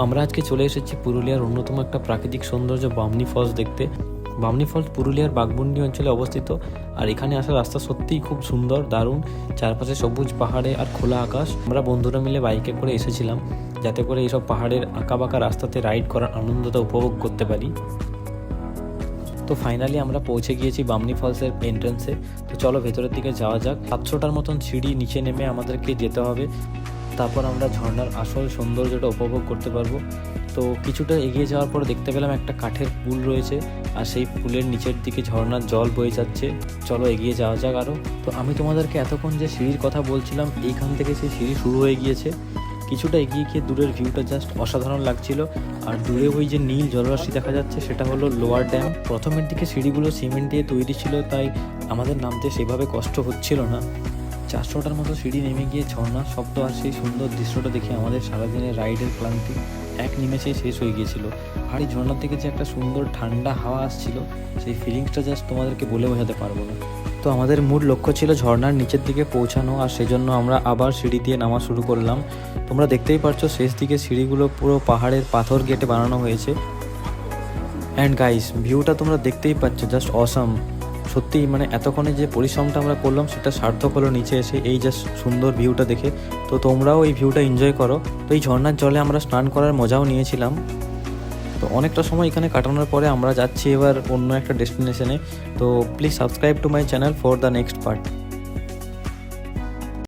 আমরা আজকে চলে এসেছি পুরুলিয়ার অন্যতম একটা প্রাকৃতিক সৌন্দর্য বামনি ফলস দেখতে। বামনি ফলস পুরুলিয়ার বাঘমুন্ডি অঞ্চলে অবস্থিত। আর এখানে আসার রাস্তা সত্যিই খুব সুন্দর, দারুণ। চারপাশে সবুজ পাহাড়ে আর খোলা আকাশ। আমরা বন্ধুরা মিলে বাইকে করে এসেছিলাম যাতে করে এইসব পাহাড়ের আঁকাবাঁকা রাস্তাতে রাইড করার আনন্দটা উপভোগ করতে পারি। তো ফাইনালি আমরা পৌঁছে গিয়েছি বামনি ফলসের এন্ট্রান্সে। তো চলো ভেতরের দিকে যাওয়া যাক। 700টার মতন সিঁড়ি নিচে নেমে আমাদেরকে যেতে হবে, তারপর আমরা ঝর্ণার আসল সৌন্দর্যটা উপভোগ করতে পারবো। তো কিছুটা এগিয়ে যাওয়ার পর দেখতে পেলাম একটা কাঠের পুল রয়েছে, আর সেই পুলের নিচের দিকে ঝর্ণার জল বয়ে যাচ্ছে। চলো এগিয়ে যাওয়া যাক আরও। তো আমি তোমাদেরকে এতক্ষণ যে সিঁড়ির কথা বলছিলাম, এইখান থেকে সেই সিঁড়ি শুরু হয়ে গিয়েছে। কিছুটা এগিয়ে গিয়ে দূরের ভিউটা জাস্ট অসাধারণ লাগছিল। আর দূরে ওই যে নীল জলরাশি দেখা যাচ্ছে, সেটা হলো লোয়ার ড্যাম। প্রথমের দিকে সিঁড়িগুলো সিমেন্ট দিয়ে তৈরি ছিল, তাই আমাদের নামতে সেভাবে কষ্ট হচ্ছিল না। 400টার মতো সিঁড়ি নেমে গিয়ে ঝর্ণার শব্দ আর সেই সুন্দর দৃশ্যটা দেখে আমাদের সারাদিনের রাইডের ক্লান্তি এক নিমেষেই শেষ হয়ে গিয়েছিল। আর এই ঝর্ণার থেকে যে একটা সুন্দর ঠান্ডা হাওয়া আসছিল, সেই ফিলিংসটা জাস্ট তোমাদেরকে বলে বোঝাতে পারবো না। তো আমাদের মূল লক্ষ্য ছিল ঝর্ণার নিচের দিকে পৌঁছানো, আর সেজন্য আমরা আবার সিঁড়ি দিয়ে নামা শুরু করলাম। তোমরা দেখতেই পারছো শেষ দিকে সিঁড়িগুলো পুরো পাহাড়ের পাথর কেটে বানানো হয়েছে। অ্যান্ড গাইস, ভিউটা তোমরা দেখতেই পাচ্ছ, জাস্ট অসাম। সত্যিই মানে এতক্ষণে যে পরিশ্রমটা আমরা করলাম সেটা সার্থক হলো নিচে এসে এই জাস্ট সুন্দর ভিউটা দেখে। তো তোমরাও এই ভিউটা এনজয় করো। তো এই ঝর্ণার জলে আমরা স্নান করার মজাও নিয়েছিলাম। তো অনেকটা সময় এখানে কাটানোর পরে আমরা যাচ্ছি এবার অন্য একটা ডেস্টিনেশনে। তো please subscribe to my channel for the next part.